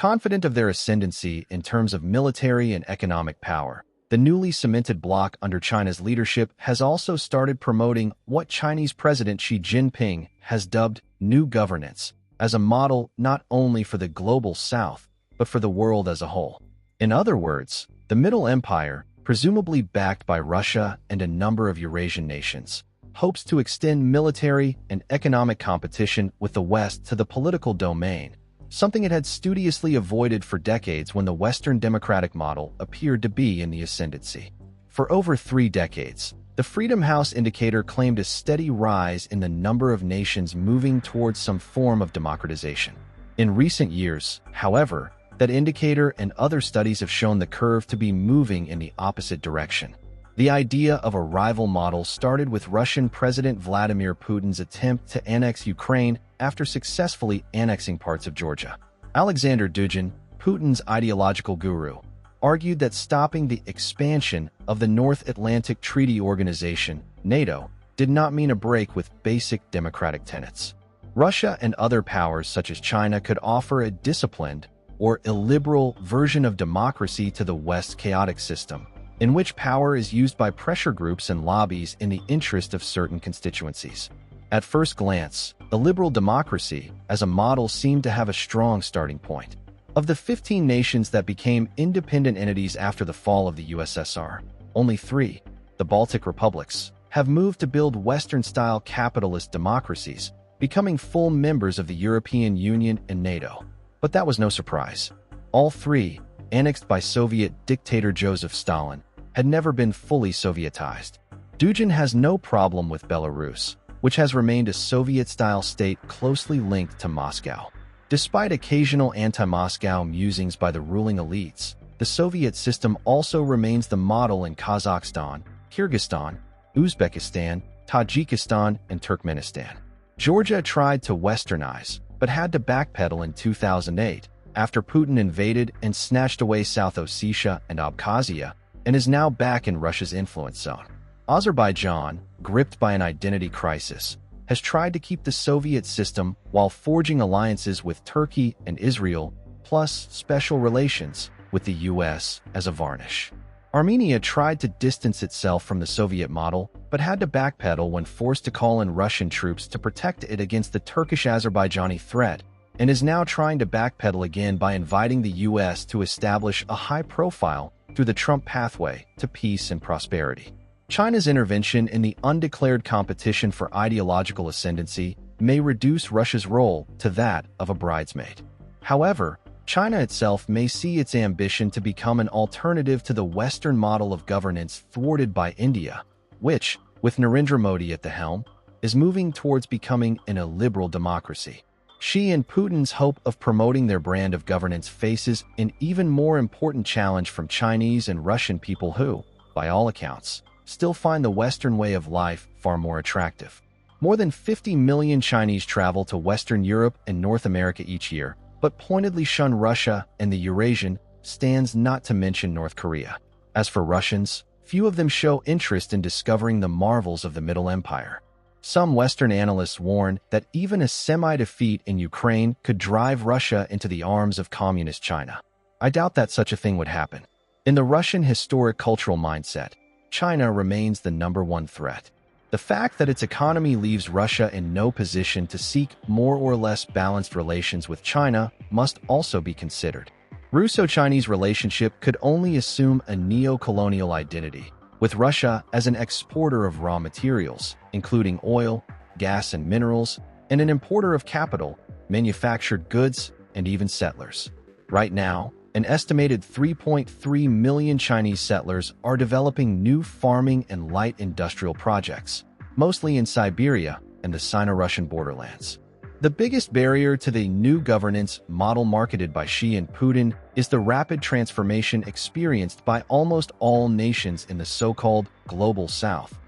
Confident of their ascendancy in terms of military and economic power, the newly cemented bloc under China's leadership has also started promoting what Chinese President Xi Jinping has dubbed new governance as a model not only for the global South, but for the world as a whole. In other words, the Middle Empire, presumably backed by Russia and a number of Eurasian nations, hopes to extend military and economic competition with the West to the political domain, something it had studiously avoided for decades when the Western democratic model appeared to be in the ascendancy. For over 3 decades, the Freedom House indicator claimed a steady rise in the number of nations moving towards some form of democratization. In recent years, however, that indicator and other studies have shown the curve to be moving in the opposite direction. The idea of a rival model started with Russian President Vladimir Putin's attempt to annex Ukraine after successfully annexing parts of Georgia. Alexander Dugin, Putin's ideological guru, argued that stopping the expansion of the North Atlantic Treaty Organization, NATO, did not mean a break with basic democratic tenets. Russia and other powers such as China could offer a disciplined or illiberal version of democracy to the West's chaotic system, in which power is used by pressure groups and lobbies in the interest of certain constituencies. At first glance, illiberal democracy as a model seemed to have a strong starting point. Of the 15 nations that became independent entities after the fall of the USSR, only 3, the Baltic republics, have moved to build Western-style capitalist democracies, becoming full members of the European Union and NATO. But that was no surprise. All 3, annexed by Soviet dictator Joseph Stalin, had never been fully Sovietized. Dugin has no problem with Belarus, which has remained a Soviet-style state closely linked to Moscow. Despite occasional anti-Moscow musings by the ruling elites, the Soviet system also remains the model in Kazakhstan, Kyrgyzstan, Uzbekistan, Tajikistan, and Turkmenistan. Georgia tried to westernize, but had to backpedal in 2008 after Putin invaded and snatched away South Ossetia and Abkhazia, and is now back in Russia's influence zone. Azerbaijan, gripped by an identity crisis, has tried to keep the Soviet system while forging alliances with Turkey and Israel, plus special relations with the US as a varnish. Armenia tried to distance itself from the Soviet model, but had to backpedal when forced to call in Russian troops to protect it against the Turkish-Azerbaijani threat, and is now trying to backpedal again by inviting the US to establish a high profile through the Trump pathway to peace and prosperity. China's intervention in the undeclared competition for ideological ascendancy may reduce Russia's role to that of a bridesmaid. However, China itself may see its ambition to become an alternative to the Western model of governance thwarted by India, which, with Narendra Modi at the helm, is moving towards becoming an illiberal democracy. Xi and Putin's hope of promoting their brand of governance faces an even more important challenge from Chinese and Russian people who, by all accounts, still find the Western way of life far more attractive. More than 50 million Chinese travel to Western Europe and North America each year, but pointedly shun Russia and the Eurasian, stands not to mention North Korea. As for Russians, few of them show interest in discovering the marvels of the Middle Empire. Some Western analysts warn that even a semi-defeat in Ukraine could drive Russia into the arms of communist China. I doubt that such a thing would happen. In the Russian historic cultural mindset, China remains the #1 threat. The fact that its economy leaves Russia in no position to seek more or less balanced relations with China must also be considered. Russo-Chinese relationship could only assume a neo-colonial identity, with Russia as an exporter of raw materials, including oil, gas and minerals, and an importer of capital, manufactured goods, and even settlers. Right now, an estimated 3.3 million Chinese settlers are developing new farming and light industrial projects, mostly in Siberia and the Sino-Russian borderlands. The biggest barrier to the new governance model marketed by Xi and Putin is the rapid transformation experienced by almost all nations in the so-called Global South,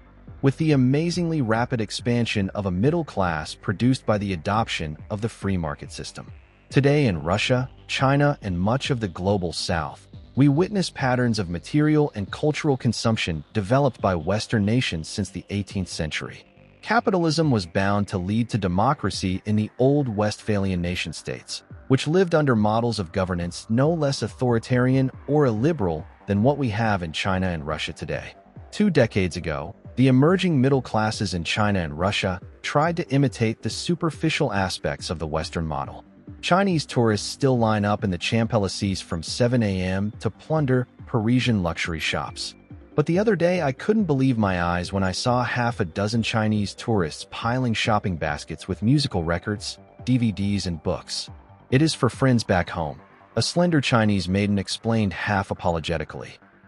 with the amazingly rapid expansion of a middle class produced by the adoption of the free market system. Today in Russia, China, and much of the Global South, we witness patterns of material and cultural consumption developed by Western nations since the 18th century. Capitalism was bound to lead to democracy in the old Westphalian nation-states, which lived under models of governance no less authoritarian or illiberal than what we have in China and Russia today. 2 decades ago, the emerging middle classes in China and Russia tried to imitate the superficial aspects of the Western model. Chinese tourists still line up in the Champs-Élysées from 7 a.m. to plunder Parisian luxury shops. But the other day, I couldn't believe my eyes when I saw half a dozen Chinese tourists piling shopping baskets with musical records, DVDs, and books. "It is for friends back home," a slender Chinese maiden explained half apologetically.